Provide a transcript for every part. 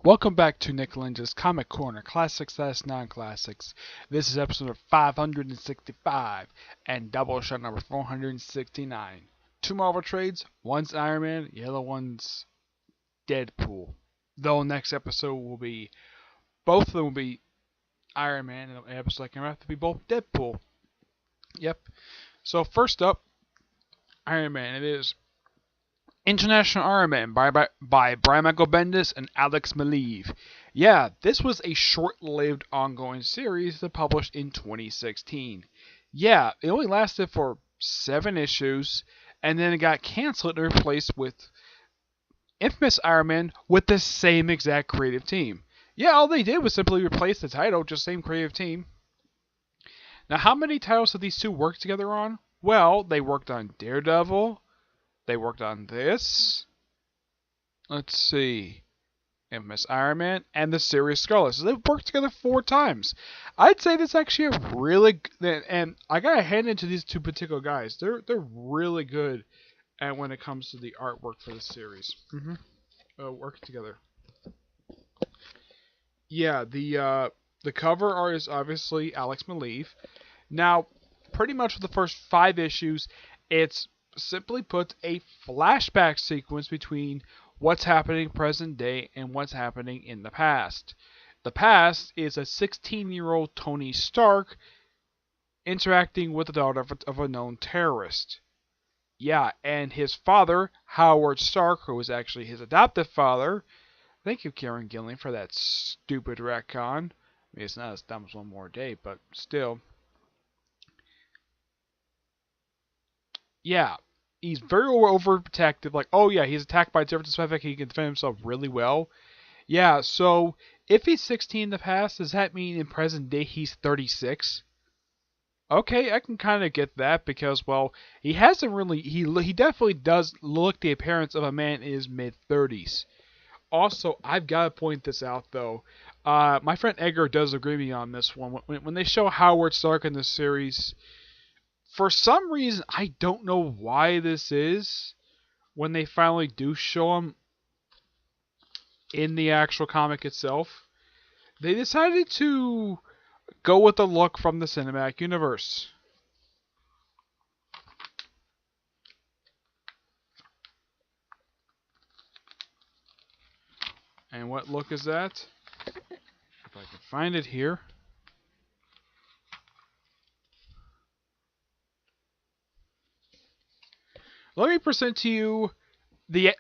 Welcome back to Nick Lenz's Comic Corner, Classics vs. Non-Classics. This is episode 565 and double shot number 469. Two Marvel trades, one's Iron Man, the other one's Deadpool. Though next episode will be, both of them will be Iron Man, and the episode I can have to be both Deadpool. Yep. So first up, Iron Man. It is International Iron Man by Brian Michael Bendis and Alex Maleev. Yeah, this was a short-lived ongoing series that published in 2016. Yeah, it only lasted for 7 issues, and then it got canceled and replaced with Infamous Iron Man with the same exact creative team. Yeah, all they did was simply replace the title, just same creative team. Now, how many titles did these two work together on? Well, they worked on Daredevil. They worked on this. Let's see. Infamous Iron Man and the series Scarlet. So they've worked together 4 times. I'd say this actually a really and I gotta hand it to these two particular guys. They're really good at when it comes to the artwork for the series. Working together. Yeah, the cover art is obviously Alex Maleev. Now, pretty much for the first 5 issues, it's simply put a flashback sequence between what's happening present day and what's happening in the past. The past is a 16-year-old Tony Stark interacting with the daughter of a known terrorist. Yeah, and his father, Howard Stark, who was actually his adoptive father. Thank you, Karen Gillan, for that stupid retcon. I mean, it's not as dumb as One More Day, but still. Yeah, he's very overprotective. Like, oh yeah, he's attacked by a different suspect. He can defend himself really well. Yeah, so if he's 16 in the past, does that mean in present day he's 36? Okay, I can kind of get that because, well, he hasn't really. He definitely does look the appearance of a man in his mid-30s. Also, I've got to point this out though. My friend Edgar does agree with me on this one. When they show Howard Stark in this series, for some reason, I don't know why this is, when they finally do show him in the actual comic itself, they decided to go with the look from the cinematic universe. And what look is that? If I can find it here. Let me present to you the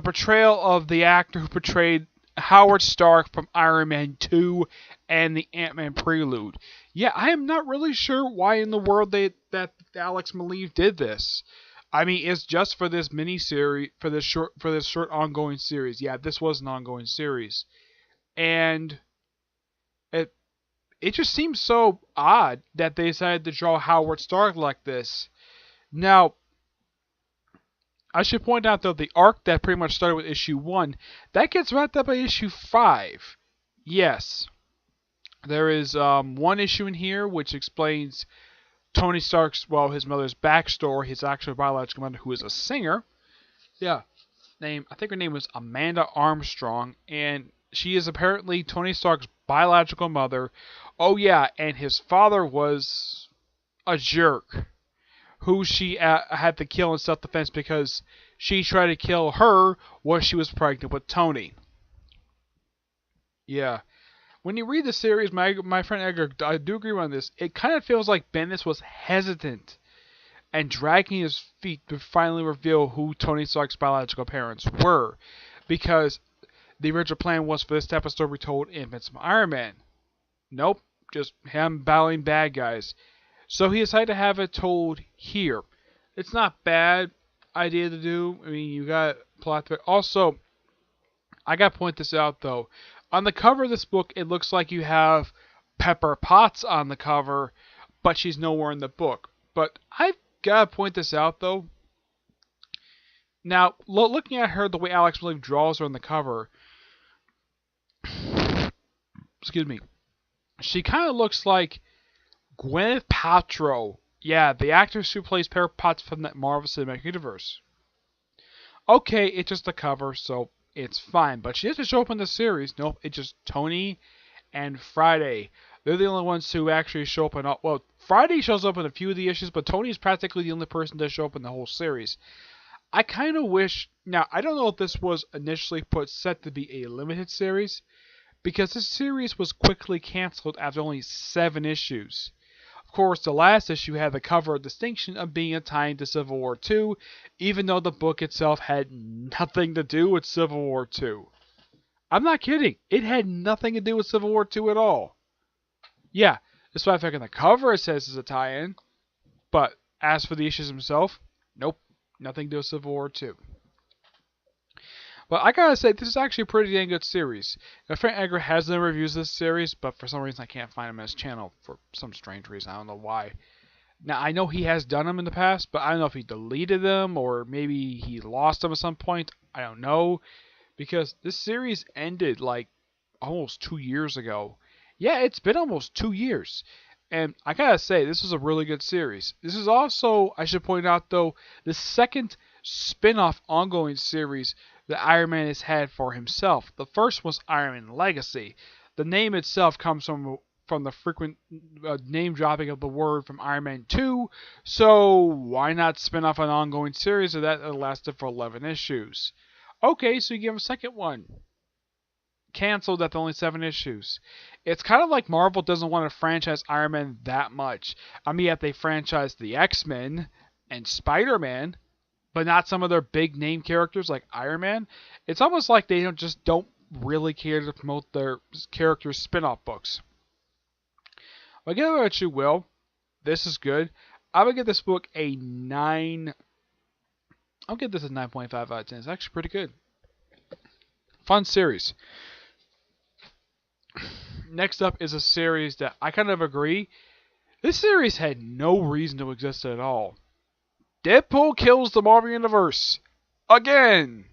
portrayal of the actor who portrayed Howard Stark from Iron Man 2 and the Ant-Man Prelude. Yeah, I am not really sure why in the world that Alex Maleev did this. I mean, it's just for this mini-series, for this short ongoing series. Yeah, this was an ongoing series. And it just seems so odd that they decided to draw Howard Stark like this. Now, I should point out, though, the arc that pretty much started with issue 1, that gets wrapped up by issue 5. Yes. There is one issue in here which explains Tony Stark's, well, his mother's backstory, his actual biological mother, who is a singer. Yeah. I think her name was Amanda Armstrong, and she is apparently Tony Stark's biological mother. Oh, yeah, and his father was a jerk who she had to kill in self-defense because she tried to kill her while she was pregnant with Tony. Yeah. When you read the series, my friend Edgar, I do agree on this, it kind of feels like Bendis was hesitant and dragging his feet to finally reveal who Tony Stark's biological parents were, because the original plan was for this type of story to be told in Invincible Iron Man. Nope, just him battling bad guys. So he decided to have it told here. It's not a bad idea to do. I mean, you got plot. Also, I got to point this out, though. On the cover of this book, it looks like you have Pepper Potts on the cover, but she's nowhere in the book. But I've got to point this out, though. Now, looking at her the way Alex Maleev draws her on the cover, excuse me, she kind of looks like Gwyneth Paltrow. Yeah, the actress who plays Pepper Potts from that Marvel Cinematic Universe. Okay, it's just a cover, so it's fine. But she doesn't show up in the series. Nope, it's just Tony and Friday. They're the only ones who actually show up in all. Well, Friday shows up in a few of the issues, but Tony's practically the only person to show up in the whole series. I kind of wish. Now, I don't know if this was initially set to be a limited series, because this series was quickly canceled after only 7 issues. Of course, the last issue had the cover distinction of being a tie into Civil War II, even though the book itself had nothing to do with Civil War II. I'm not kidding. It had nothing to do with Civil War II at all. Yeah, despite the fact on the cover it says it's a tie-in, but as for the issues themselves, nope, nothing to do with Civil War II. But I gotta say, this is actually a pretty dang good series. Now, Frank Edgar has done reviews of this series, but for some reason I can't find him on his channel for some strange reason. I don't know why. Now, I know he has done them in the past, but I don't know if he deleted them or maybe he lost them at some point. I don't know. Because this series ended like almost 2 years ago. Yeah, it's been almost 2 years. And I gotta say, this was a really good series. This is also, I should point out though, the second spin-off ongoing series that Iron Man has had for himself. The first was Iron Man Legacy. The name itself comes from the frequent name dropping of the word from Iron Man 2, so why not spin off an ongoing series of that lasted for 11 issues? Okay, so you give him a second one. Canceled after only 7 issues. It's kind of like Marvel doesn't want to franchise Iron Man that much. I mean, yet they franchised the X-Men and Spider-Man, but not some of their big name characters like Iron Man. It's almost like they don't really care to promote their characters' spin-off books. But give it what you will. This is good. I would give this book a 9. I'll give this a 9.5 out of 10. It's actually pretty good. Fun series. Next up is a series that I kind of agree. This series had no reason to exist at all. Deadpool kills the Marvel Universe. Again!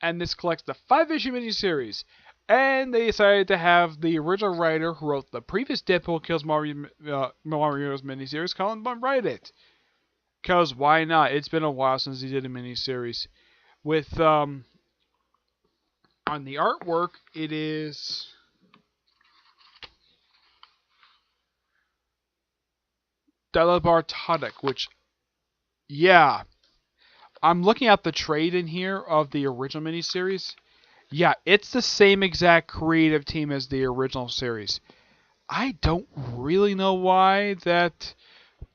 And this collects the 5-issue miniseries. And they decided to have the original writer who wrote the previous Deadpool Kills Marvel Universe miniseries, Colin Bunn, write it. Because why not? It's been a while since he did a miniseries. With, on the artwork, it is Doibleshot, which, yeah. I'm looking at the trade in here of the original miniseries. Yeah, it's the same exact creative team as the original series. I don't really know why that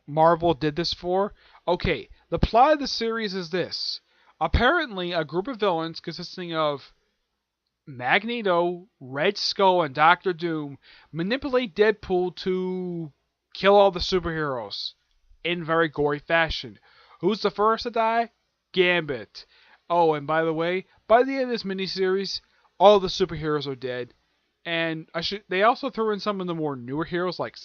Marvel did this for. Okay, the plot of the series is this. Apparently, a group of villains consisting of Magneto, Red Skull, and Doctor Doom manipulate Deadpool to kill all the superheroes in very gory fashion. Who's the first to die? Gambit. Oh, and by the way, by the end of this miniseries, all the superheroes are dead. And they also threw in some of the more newer heroes, like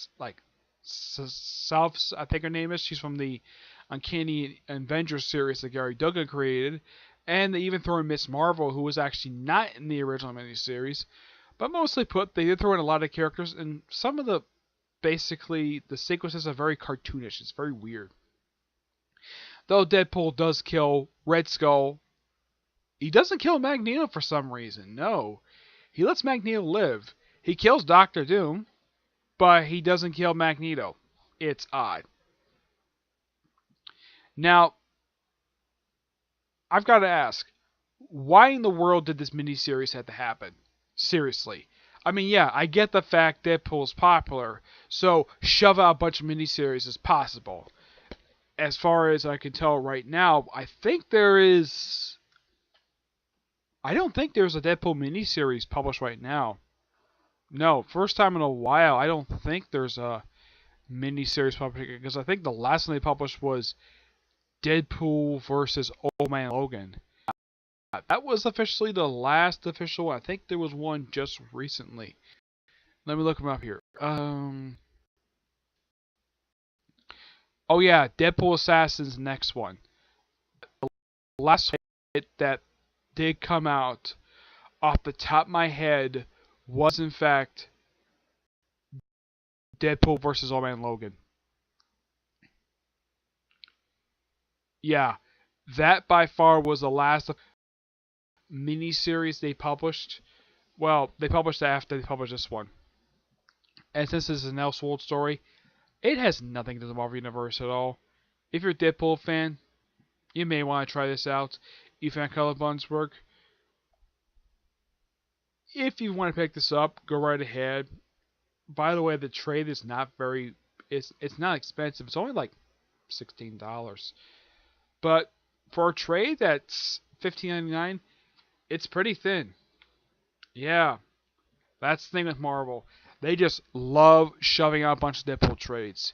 Self, I think her name is. She's from the Uncanny Avengers series that Gary Duggan created. And they even threw in Miss Marvel, who was actually not in the original miniseries. But mostly put, they did throw in a lot of characters, and some of the sequences are very cartoonish. It's very weird. Though Deadpool does kill Red Skull, he doesn't kill Magneto for some reason. No. He lets Magneto live. He kills Doctor Doom, but he doesn't kill Magneto. It's odd. Now, I've got to ask, why in the world did this miniseries have to happen? Seriously. I mean, yeah, I get the fact Deadpool's popular, so shove out a bunch of miniseries as possible. As far as I can tell right now, I don't think there's a Deadpool miniseries published right now. No, first time in a while, I don't think there's a miniseries published, because I think the last one they published was Deadpool versus Old Man Logan. That was officially the last official one. I think there was one just recently. Let me look them up here. Oh yeah, Deadpool Assassin's next one. The last hit that did come out off the top of my head was in fact Deadpool versus Old Man Logan. Yeah, that by far was the last. miniseries they published. Well, they published it after they published this one. And since this is an Elseworld story, it has nothing to do with the Marvel Universe at all. If you're a Deadpool fan, you may want to try this out. If you found Colorbund's work, if you want to pick this up, go right ahead. By the way, the trade is not very. It's not expensive. It's only like $16. But for a trade that's $15.99, it's pretty thin. Yeah, that's the thing with Marvel. They just love shoving out a bunch of Deadpool trades.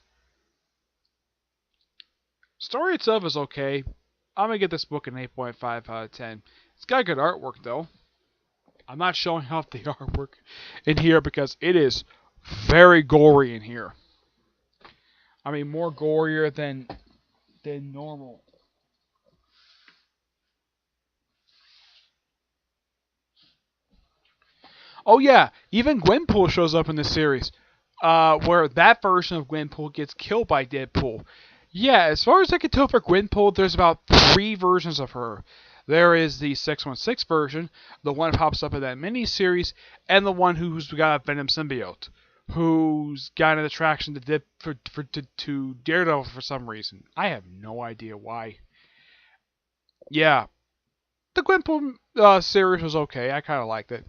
Story itself is okay. I'm going to get this book an 8.5 out of 10. It's got good artwork, though. I'm not showing off the artwork in here because it is very gory in here. I mean, more gorier than normal. Oh yeah, even Gwenpool shows up in this series, where that version of Gwenpool gets killed by Deadpool. Yeah, as far as I can tell for Gwenpool, there's about 3 versions of her. There is the 616 version, the one that pops up in that mini-series, and the one who's got a Venom symbiote, who's got an attraction to Daredevil for some reason. I have no idea why. Yeah, the Gwenpool series was okay. I kind of liked it.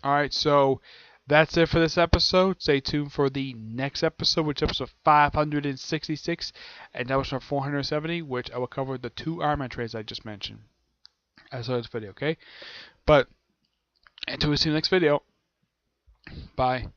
Alright, so that's it for this episode. Stay tuned for the next episode, which is episode 566, and episode 470, which I will cover the 2 Iron Man trades I just mentioned. As of this video, okay? But until we see the next video, bye.